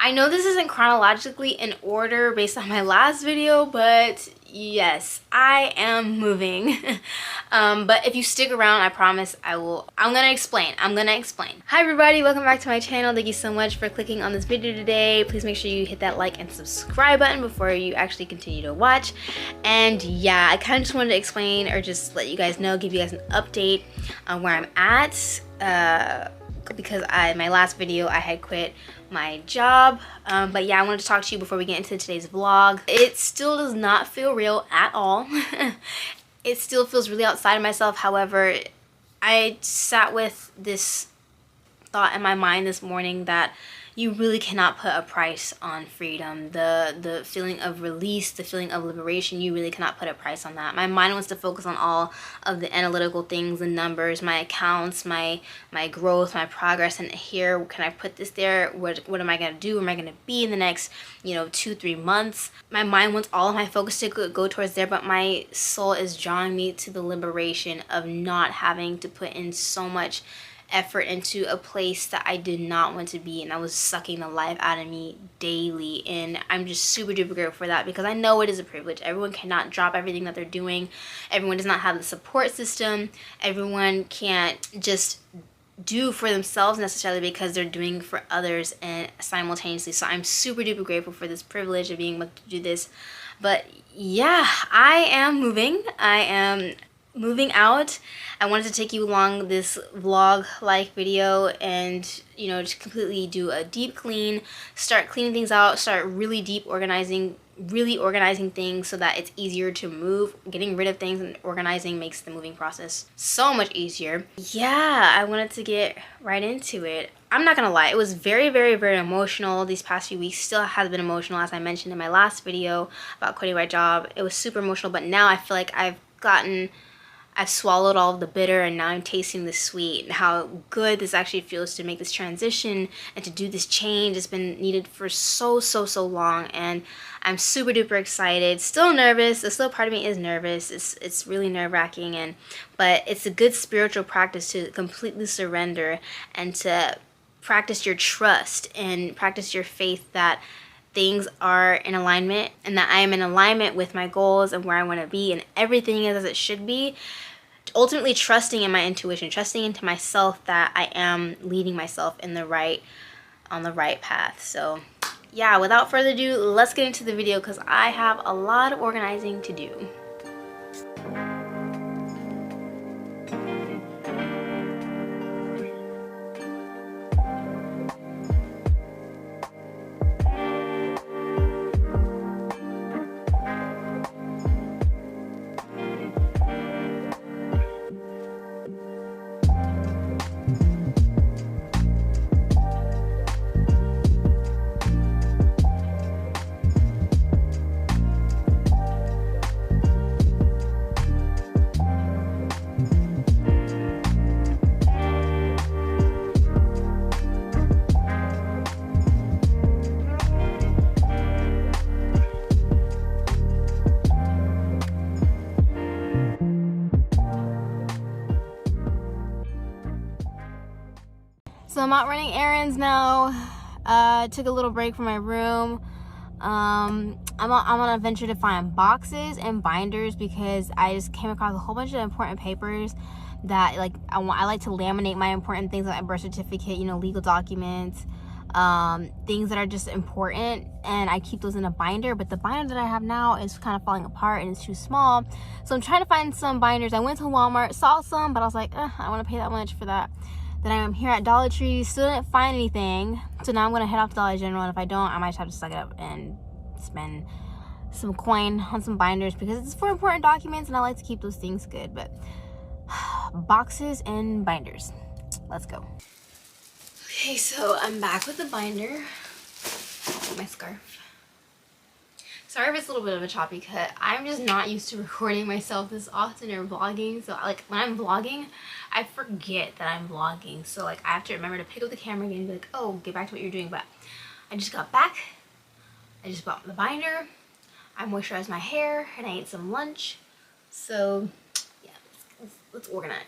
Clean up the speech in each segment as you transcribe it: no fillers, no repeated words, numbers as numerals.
I know this isn't chronologically in order based on my last video, but yes, I am moving. But if you stick around, I promise I'm gonna explain. Hi everybody, welcome back to my channel. Thank you so much for clicking on this video today. Please make sure you hit that like and subscribe button before you actually continue to watch. And yeah, I kind of just wanted to explain or just let you guys know, give you guys an update on where I'm at. Because my last video I had quit my job, but yeah, I wanted to talk to you before we get into today's vlog. It still does not feel real at all. It still feels really outside of myself. However, I sat with this thought in my mind this morning that you really cannot put a price on freedom. The feeling of release, the feeling of liberation, you really cannot put a price on that. My mind wants to focus on all of the analytical things, the numbers, my accounts, my growth, my progress, and here, can I put this there? What am I gonna do? Where am I gonna be in the next, 2-3 months? My mind wants all of my focus to go towards there, but my soul is drawing me to the liberation of not having to put in so much effort into a place that I did not want to be, and that was sucking the life out of me daily. And I'm just super duper grateful for that, because I know it is a privilege. Everyone cannot drop everything that they're doing. Everyone does not have the support system. Everyone can't just do for themselves necessarily, because they're doing for others and simultaneously. So I'm super duper grateful for this privilege of being able to do this. But yeah, I am moving. I am moving out. I wanted to take you along this vlog like video and just completely do a deep clean, start cleaning things out, start really organizing things so that it's easier to move. Getting rid of things and organizing makes the moving process so much easier. Yeah, I wanted to get right into it. I'm not gonna lie, it was very, very, very emotional. These past few weeks still has been emotional, as I mentioned in my last video about quitting my job. It was super emotional, but now I feel like I've swallowed all of the bitter, and now I'm tasting the sweet, and how good this actually feels to make this transition and to do this change. It's been needed for so long, and I'm super duper excited. Still nervous. The still part of me is nervous. It's really nerve-wracking, but it's a good spiritual practice to completely surrender and to practice your trust and practice your faith that things are in alignment, and that I am in alignment with my goals and where I want to be, and everything is as it should be. Ultimately trusting in my intuition, trusting into myself that I am leading myself on the right path. So yeah, without further ado, let's get into the video, because I have a lot of organizing to do. So I'm out running errands now. Took a little break from my room. I'm on a venture to find boxes and binders, because I just came across a whole bunch of important papers that I like to laminate my important things, like my birth certificate, legal documents, things that are just important, and I keep those in a binder. But the binder that I have now is kind of falling apart and it's too small, so I'm trying to find some binders. I went to Walmart, saw some, but I was like, I don't want to pay that much for that. Then I'm here at Dollar Tree, still didn't find anything, so now I'm gonna head off to Dollar General, and if I don't, I might just have to suck it up and spend some coin on some binders, because it's for important documents and I like to keep those things good. But boxes and binders, let's go. Okay, so I'm back with the binder. My scarf. Sorry if it's a little bit of a choppy cut. I'm just not used to recording myself this often or vlogging. So when I'm vlogging, I forget that I'm vlogging. So I have to remember to pick up the camera again and be like, oh, get back to what you're doing. But I just got back. I just bought the binder. I moisturized my hair and I ate some lunch. So yeah, let's organize.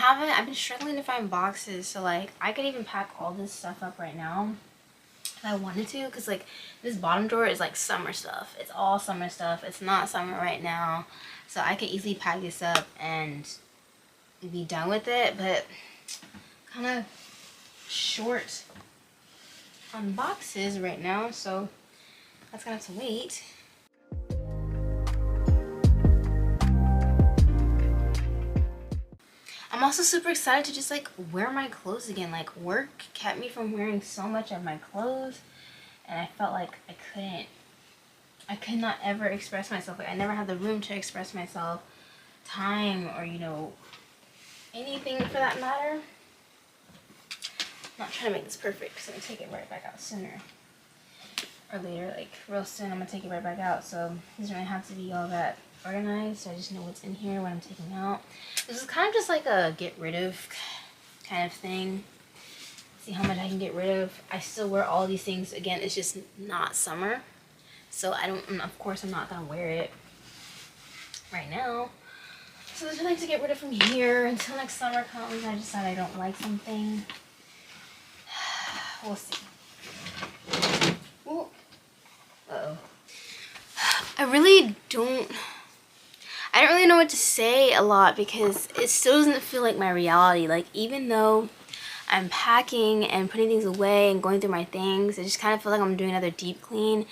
I've been struggling to find boxes, so like I could even pack all this stuff up right now if I wanted to, because like this bottom drawer is like summer stuff. It's all summer stuff. It's not summer right now, so I could easily pack this up and be done with it, but kind of short on boxes right now, so that's gonna have to wait. I'm also super excited to just like wear my clothes again. Like work kept me from wearing so much of my clothes, and I felt like I could not ever express myself. Like I never had the room to express myself, time, or you know, anything for that matter. I'm not trying to make this perfect, so I'm gonna take it right back out sooner or later. Like real soon I'm gonna take it right back out, so it doesn't really have to be all that organized, so I just know what's in here, what I'm taking out. This is kind of just like a get rid of kind of thing. See how much I can get rid of. I still wear all these things. Again, it's just not summer, so I don't, of course I'm not gonna wear it right now. So there's nothing to get rid of from here until next summer comes. I decide I don't like something. We'll see. Ooh. Uh-oh. I don't really know what to say a lot, because it still doesn't feel like my reality. Like even though I'm packing and putting things away and going through my things, I just kind of feel like I'm doing another deep clean.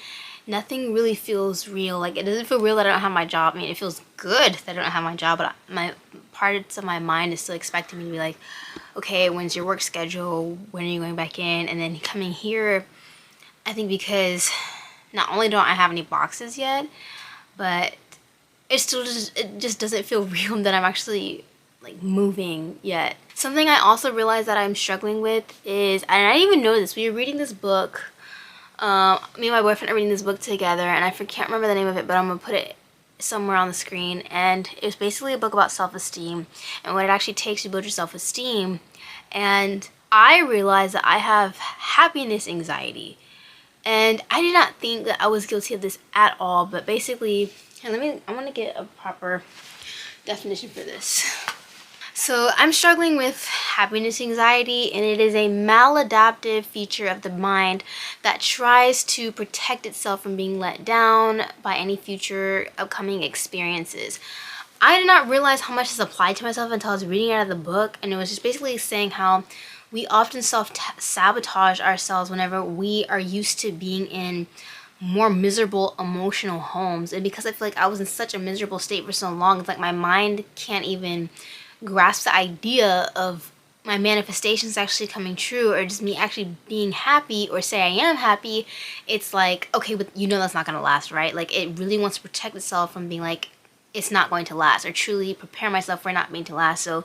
Nothing really feels real. Like it doesn't feel real that I don't have my job. I mean, it feels good that I don't have my job, but my parts of my mind is still expecting me to be like, okay, when's your work schedule? When are you going back in? And then coming here, I think because not only don't I have any boxes yet, but it just doesn't feel real that I'm actually like moving yet. Something I also realized that I'm struggling with is, and I didn't even know this, we were reading this book. Me and my boyfriend are reading this book together, and I can't remember the name of it, but I'm gonna put it somewhere on the screen. And it was basically a book about self-esteem and what it actually takes to build your self-esteem. And I realized that I have happiness anxiety, and I did not think that I was guilty of this at all. But basically, here, I want to get a proper definition for this. So I'm struggling with happiness anxiety, and it is a maladaptive feature of the mind that tries to protect itself from being let down by any future upcoming experiences. I did not realize how much this applied to myself until I was reading it out of the book, and it was just basically saying how we often self-sabotage ourselves whenever we are used to being in more miserable emotional homes. And because I feel like I was in such a miserable state for so long, it's like my mind can't even grasp the idea of my manifestations actually coming true, or just me actually being happy, or say I am happy. It's like, okay, but you know that's not gonna last, right? Like it really wants to protect itself from being like, it's not going to last, or truly prepare myself for it not being to last. So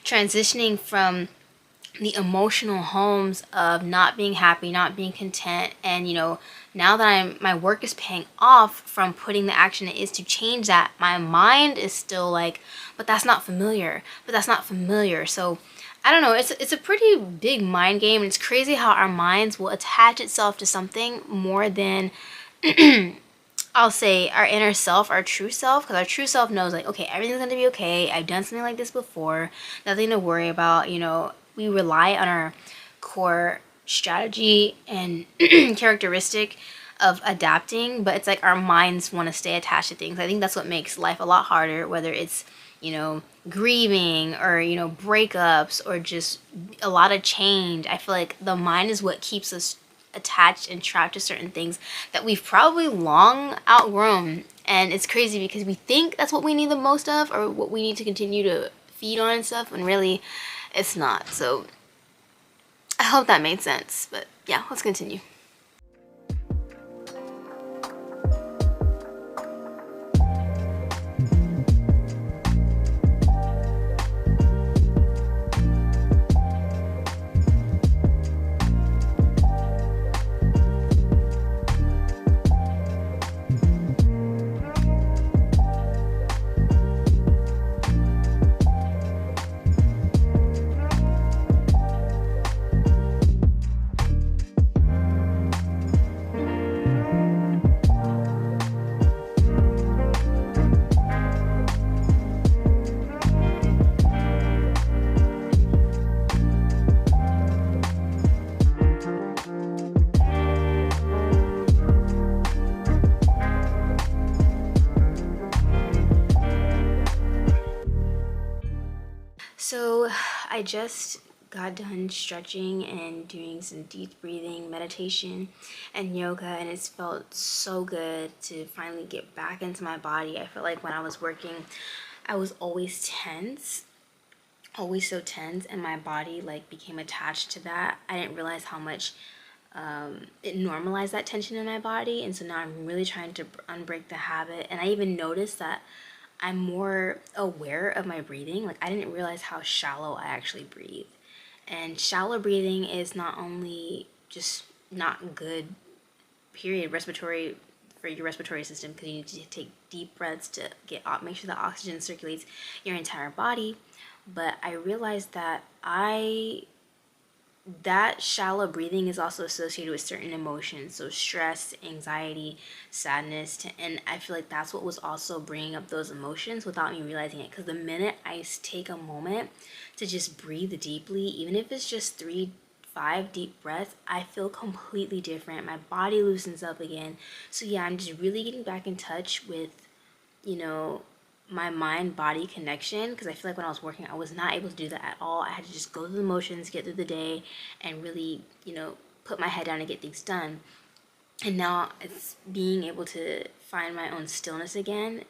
transitioning from the emotional homes of not being happy, not being content, and you know, now that my work is paying off from putting the action it is to change that, my mind is still like, but that's not familiar, but that's not familiar. So I don't know, it's a pretty big mind game, and it's crazy how our minds will attach itself to something more than I'll say our inner self, our true self, because our true self knows like, okay, everything's gonna be okay, I've done something like this before, nothing to worry about. You know, we rely on our core strategy and characteristic of adapting, but it's like our minds want to stay attached to things. I think that's what makes life a lot harder, whether it's, you know, grieving, or you know, breakups, or just a lot of change. I feel like the mind is what keeps us attached and trapped to certain things that we've probably long outgrown. And it's crazy because we think that's what we need the most of, or what we need to continue to feed on and stuff, when really it's not. So I hope that made sense, but yeah, let's continue. So I just got done stretching and doing some deep breathing, meditation, and yoga, and it's felt so good to finally get back into my body. I felt like when I was working, I was always tense, always so tense, and my body like became attached to that. I didn't realize how much it normalized that tension in my body, and so now I'm really trying to unbreak the habit. And I even noticed that I'm more aware of my breathing. Like, I didn't realize how shallow I actually breathe. And shallow breathing is not only just not good, period, respiratory, for your respiratory system, because you need to take deep breaths to make sure the oxygen circulates your entire body. But I realized that that shallow breathing is also associated with certain emotions, so stress, anxiety, sadness, and I feel like that's what was also bringing up those emotions without me realizing it. Because the minute I take a moment to just breathe deeply, even if it's just 3-5 deep breaths, I feel completely different. My body loosens up again. So yeah, I'm just really getting back in touch with, my mind-body connection, because I feel like when I was working, I was not able to do that at all. I had to just go through the motions, get through the day, and really, put my head down and get things done. And now it's being able to find my own stillness again.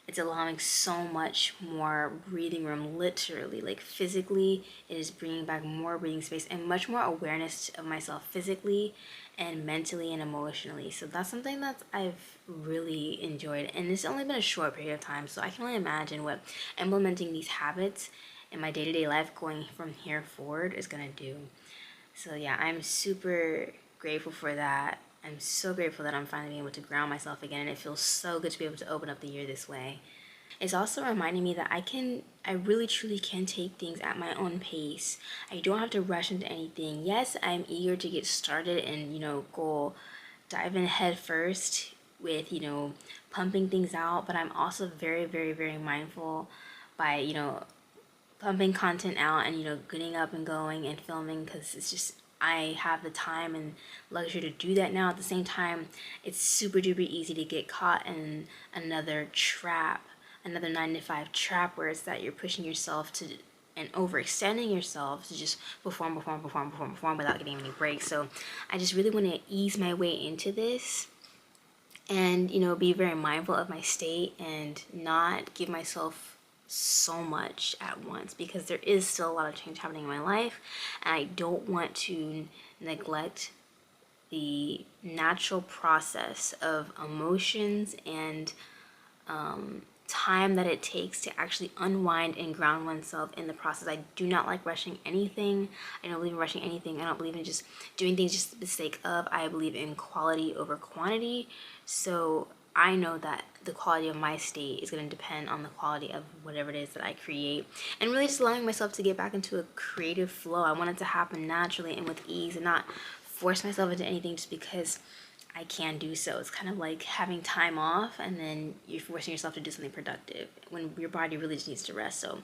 It's allowing so much more breathing room, literally, like physically. It is bringing back more breathing space and much more awareness of myself physically and mentally and emotionally. So that's something that I've really enjoyed, and it's only been a short period of time, so I can only imagine what implementing these habits in my day-to-day life going from here forward is gonna do. So yeah, I'm super grateful for that. I'm so grateful that I'm finally able to ground myself again, and it feels so good to be able to open up the year this way. It's also reminding me that I really truly can take things at my own pace. I don't have to rush into anything. Yes, I'm eager to get started and, go dive in head first with, pumping things out, but I'm also very, very, very mindful by, pumping content out and, getting up and going and filming, because it's just, I have the time and luxury to do that now. At the same time, it's super duper easy to get caught in another 9 to 5 trap, where it's that you're pushing yourself to and overextending yourself to just perform without getting any breaks. So I just really want to ease my way into this and, be very mindful of my state and not give myself so much at once, because there is still a lot of change happening in my life, and I don't want to neglect the natural process of emotions and time that it takes to actually unwind and ground oneself in the process. I do not like rushing anything. I don't believe in rushing anything. I don't believe in just doing things just for the sake of. I believe in quality over quantity. So I know that the quality of my state is going to depend on the quality of whatever it is that I create, and really just allowing myself to get back into a creative flow. I want it to happen naturally and with ease, and not force myself into anything just because I can do so. It's kind of like having time off and then you're forcing yourself to do something productive when your body really just needs to rest. So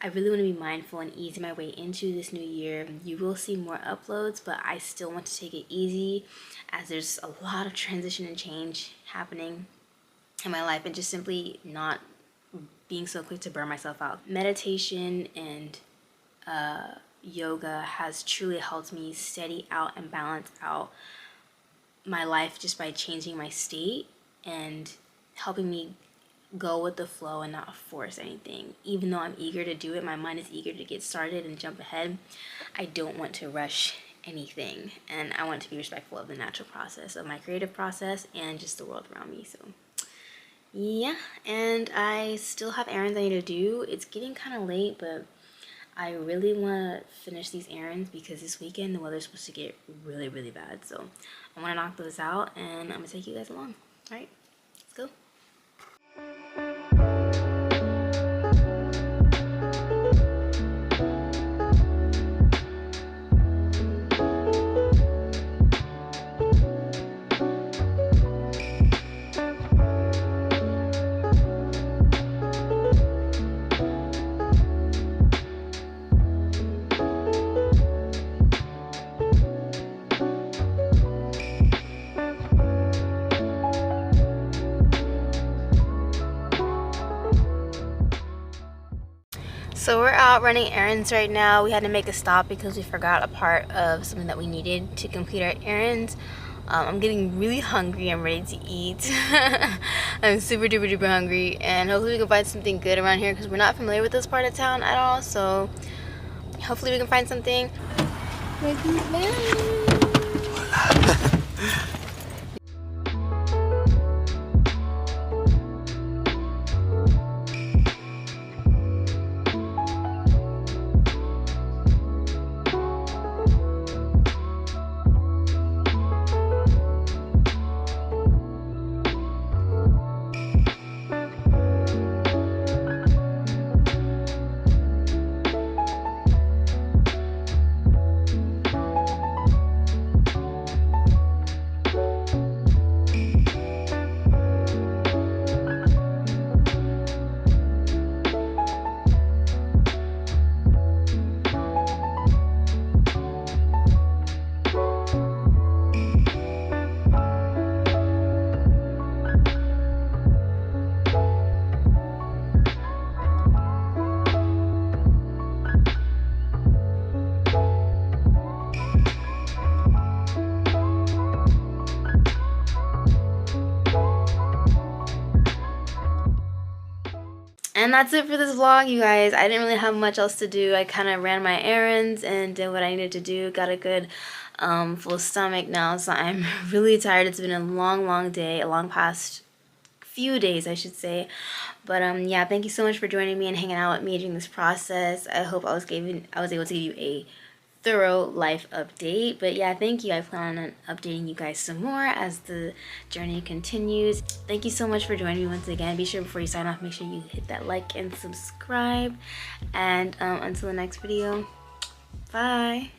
I really want to be mindful and ease my way into this new year. You will see more uploads, but I still want to take it easy, as there's a lot of transition and change happening in my life, and just simply not being so quick to burn myself out. Meditation and yoga has truly helped me steady out and balance out my life just by changing my state and helping me go with the flow and not force anything. Even though I'm eager to do it, my mind is eager to get started and jump ahead, I don't want to rush anything, and I want to be respectful of the natural process of my creative process and just the world around me. So yeah, and I still have errands I need to do. It's getting kind of late, but I really want to finish these errands because this weekend the weather's supposed to get really, really bad. So I want to knock those out, and I'm going to take you guys along. All right, let's go. So we're out running errands right now. We had to make a stop because we forgot a part of something that we needed to complete our errands. I'm getting really hungry. I'm ready to eat. I'm super duper hungry, and hopefully we can find something good around here because we're not familiar with this part of town at all. So hopefully we can find something. And that's it for this vlog, you guys. I didn't really have much else to do. I kind of ran my errands and did what I needed to do. Got a good full stomach now, so I'm really tired. It's been a long day, a long past few days, I should say. But yeah, thank you so much for joining me and hanging out with me during this process. I hope I was able to give you a thorough life update. But yeah, thank you. I plan on updating you guys some more as the journey continues. Thank you so much for joining me once again. Be sure before you sign off, make sure you hit that like and subscribe. And until the next video, bye.